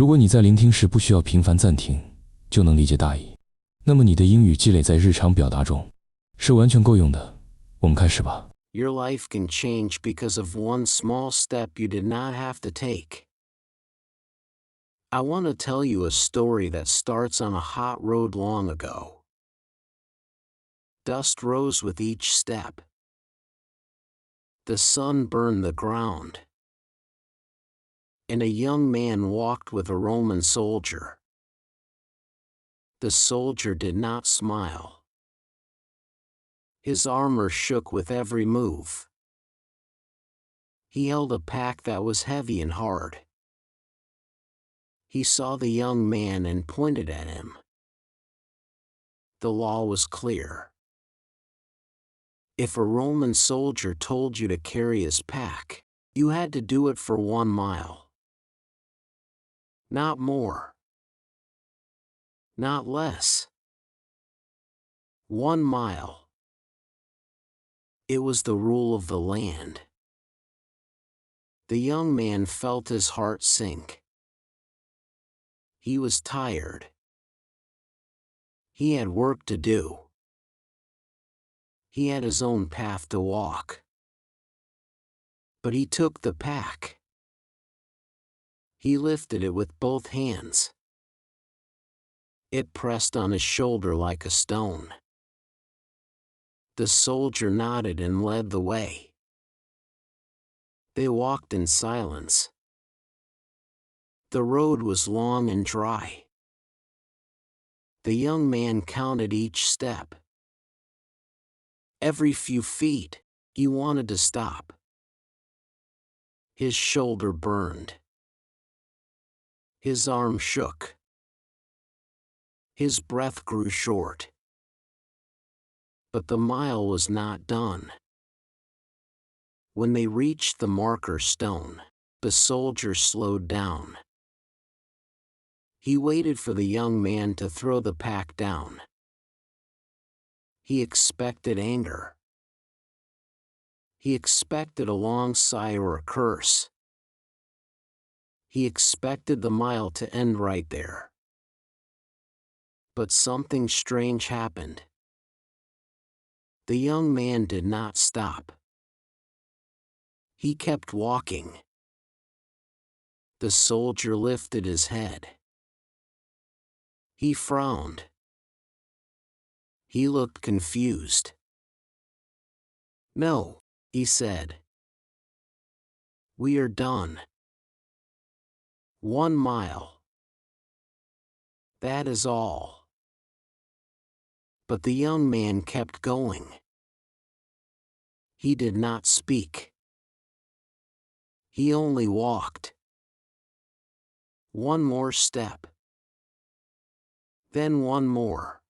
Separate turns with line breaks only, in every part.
如果你在聆听时不需要频繁暂停，就能理解大意，那么你的英语积累在日常表达中是完全够用的。我们开始吧。
Your life can change because of one small step you did not have to take. I want to tell you a story that starts on a hot road long ago. Dust rose with each step. The sun burned the ground. And a young man walked with a Roman soldier. The soldier did not smile. His armor shook with every move. He held a pack that was heavy and hard. He saw the young man and pointed at him. The law was clear. If a Roman soldier told you to carry his pack, you had to do it for 1 mile. Not more. Not less. 1 mile. It was the rule of the land. The young man felt his heart sink. He was tired. He had work to do. He had his own path to walk. But he took the pack. He lifted it with both hands. It pressed on his shoulder like a stone. The soldier nodded and led the way. They walked in silence. The road was long and dry. The young man counted each step. Every few feet, he wanted to stop. His shoulder burned. His arm shook. His breath grew short. But the mile was not done. When they reached the marker stone, the soldier slowed down. He waited for the young man to throw the pack down. He expected anger. He expected a long sigh or a curse. He expected the mile to end right there. But something strange happened. The young man did not stop. He kept walking. The soldier lifted his head. He frowned. He looked confused. "No," he said. "We are done. 1 mile. That is all." But the young man kept going. He did not speak. He only walked. 1 more step. Then 1 more.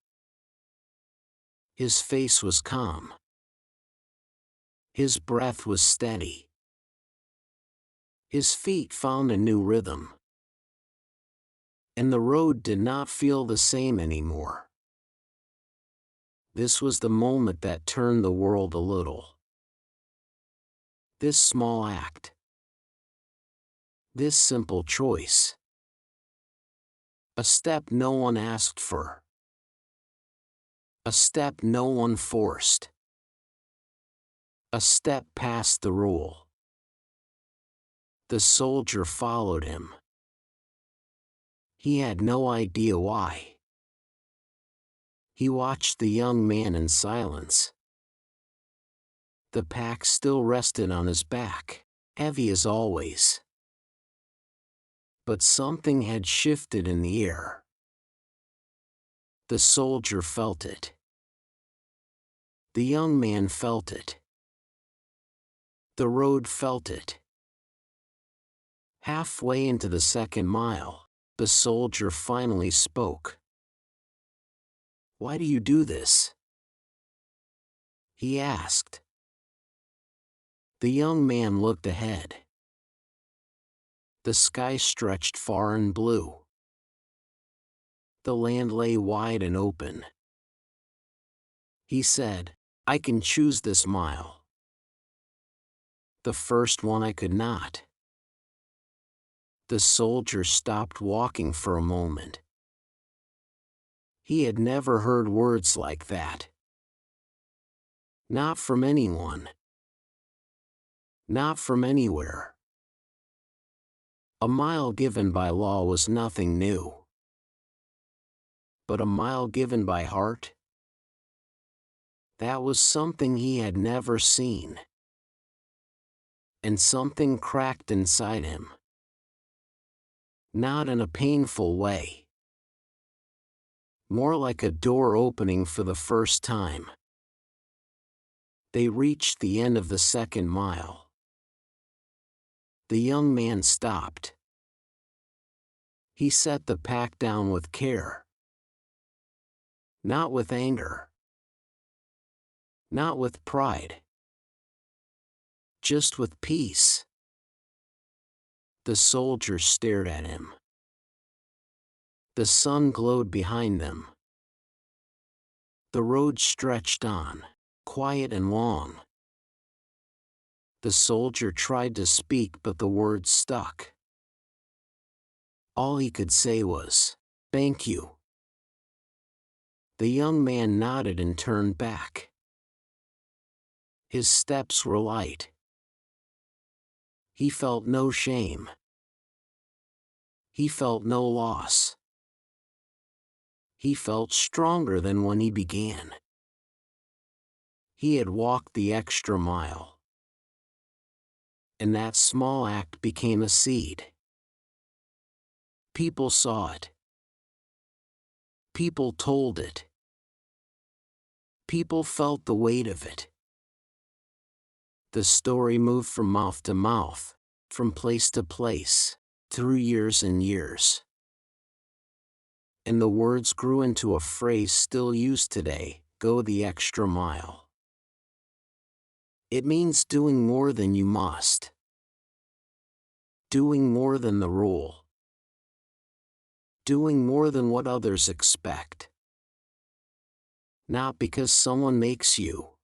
His face was calm. His breath was steady. His feet found a new rhythm. And the road did not feel the same anymore. This was the moment that turned the world a little. This small act. This simple choice. A step no one asked for. A step no one forced. A step past the rule. The soldier followed him. He had no idea why. He watched the young man in silence. The pack still rested on his back, heavy as always. But something had shifted in the air. The soldier felt it. The young man felt it. The road felt it. Halfway into the 2nd mile, the soldier finally spoke. "Why do you do this?" he asked. The young man looked ahead. The sky stretched far and blue. The land lay wide and open. He said, "I can choose this mile. The first one I could not. The soldier stopped walking for a moment. He had never heard words like that. Not from anyone. Not from anywhere. A mile given by law was nothing new. But a mile given by heart? That was something he had never seen. And something cracked inside him. Not in a painful way. More like a door opening for the first time. They reached the end of the second mile. The young man stopped. He set the pack down with care. Not with anger. Not with pride. Just with peace. The soldier stared at him. The sun glowed behind them. The road stretched on, quiet and long. The soldier tried to speak, but the words stuck. All he could say was, "Thank you." The young man nodded and turned back. His steps were light. He felt no shame. He felt no loss. He felt stronger than when he began. He had walked the extra mile. And that small act became a seed. People saw it. People told it. People felt the weight of it. The story moved from mouth to mouth, from place to place, through years and years. And the words grew into a phrase still used today: go the extra mile. It means doing more than you must. Doing more than the rule. Doing more than what others expect. Not because someone makes you,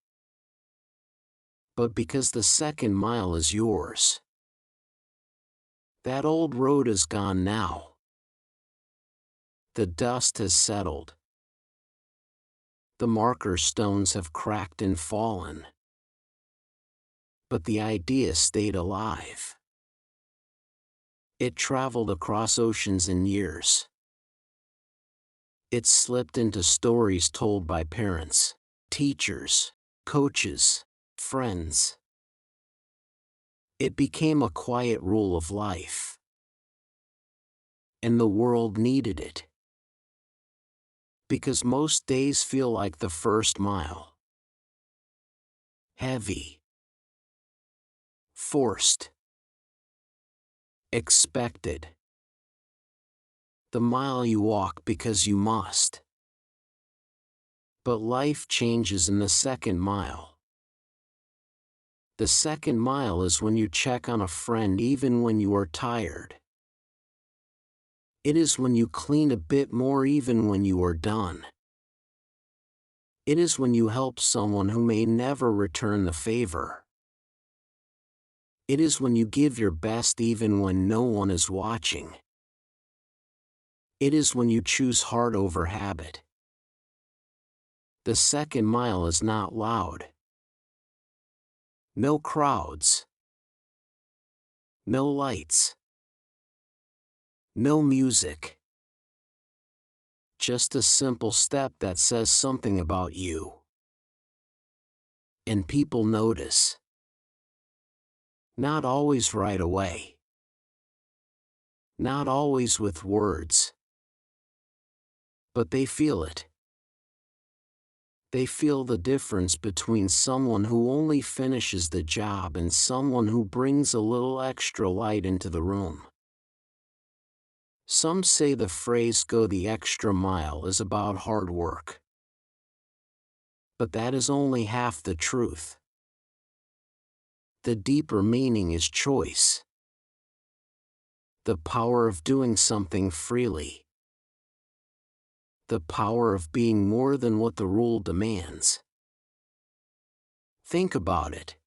but because the second mile is yours. That old road is gone now. The dust has settled. The marker stones have cracked and fallen. But the idea stayed alive. It traveled across oceans and years. It slipped into stories told by parents, teachers, coaches, friends. It became a quiet rule of life. And the world needed it. Because most days feel like the first mile. Heavy. Forced. Expected. The mile you walk because you must. But life changes in the second mile. The second mile is when you check on a friend even when you are tired. It is when you clean a bit more even when you are done. It is when you help someone who may never return the favor. It is when you give your best even when no one is watching. It is when you choose heart over habit. The second mile is not loud. No crowds. No lights. No music. Just a simple step that says something about you. And people notice. Not always right away. Not always with words. But they feel it. They feel the difference between someone who only finishes the job and someone who brings a little extra light into the room. Some say the phrase "go the extra mile" is about hard work. But that is only half the truth. The deeper meaning is choice. The power of doing something freely. The power of being more than what the rule demands. Think about it.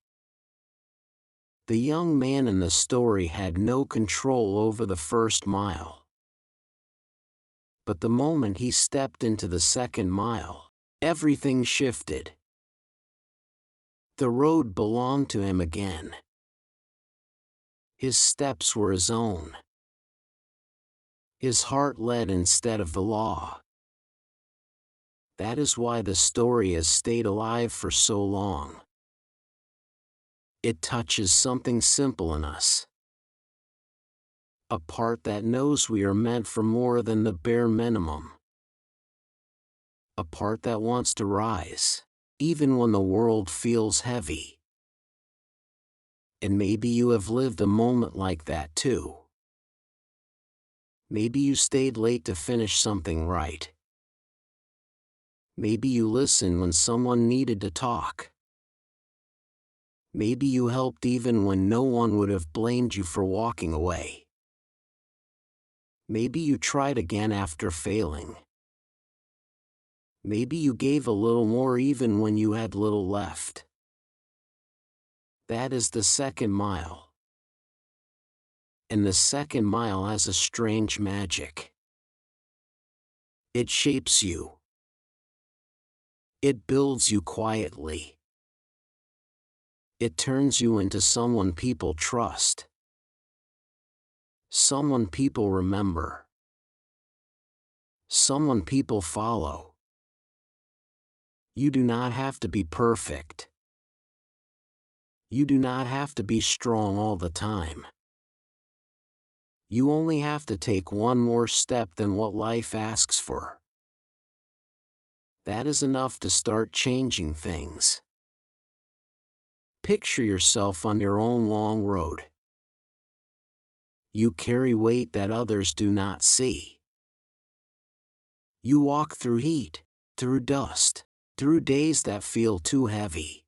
The young man in the story had no control over the first mile. But the moment he stepped into the second mile, everything shifted. The road belonged to him again. His steps were his own. His heart led instead of the law. That is why the story has stayed alive for so long. It touches something simple in us. A part that knows we are meant for more than the bare minimum. A part that wants to rise, even when the world feels heavy. And maybe you have lived a moment like that too. Maybe you stayed late to finish something right. Maybe you listened when someone needed to talk. Maybe you helped even when no one would have blamed you for walking away. Maybe you tried again after failing. Maybe you gave a little more even when you had little left. That is the second mile. And the second mile has a strange magic. It shapes you. It builds you quietly. It turns you into someone people trust. Someone people remember. Someone people follow. You do not have to be perfect. You do not have to be strong all the time. You only have to take one more step than what life asks for. That is enough to start changing things. Picture yourself on your own long road. You carry weight that others do not see. You walk through heat, through dust, through days that feel too heavy.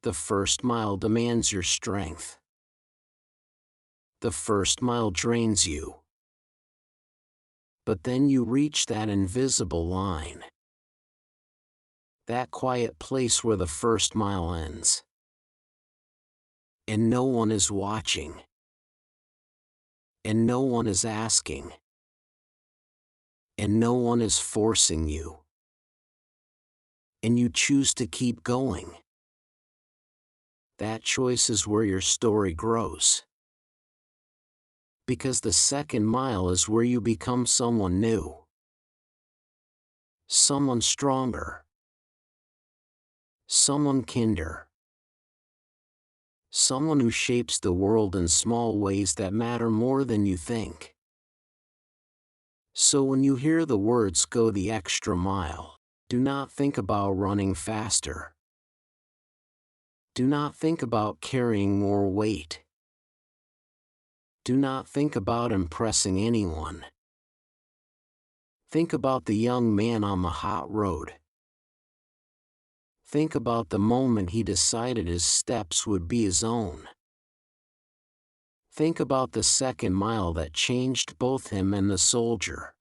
The first mile demands your strength. The first mile drains you. But then you reach that invisible line. That quiet place where the first mile ends. And no one is watching. And no one is asking. And no one is forcing you. And you choose to keep going. That choice is where your story grows. Because the second mile is where you become someone new. Someone stronger. Someone kinder. Someone who shapes the world in small ways that matter more than you think. So when you hear the words "go the extra mile," do not think about running faster. Do not think about carrying more weight. Do not think about impressing anyone. Think about the young man on the hot road. Think about the moment he decided his steps would be his own. Think about the second mile that changed both him and the soldier.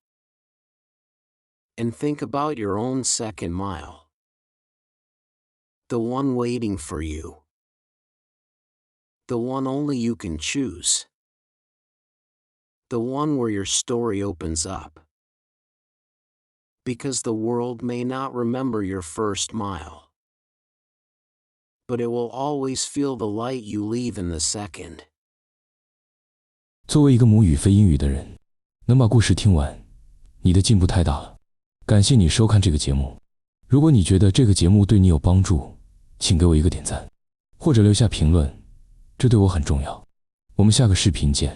And think about your own second mile. The one waiting for you. The one only you can choose. The one where your story opens up. Because the world may not remember your first mile. But it will always feel the light you leave in the second.
作为一个母语非英语的人，能把故事听完，你的进步太大了。感谢你收看这个节目。如果你觉得这个节目对你有帮助，请给我一个点赞，或者留下评论，这对我很重要。我们下个视频见。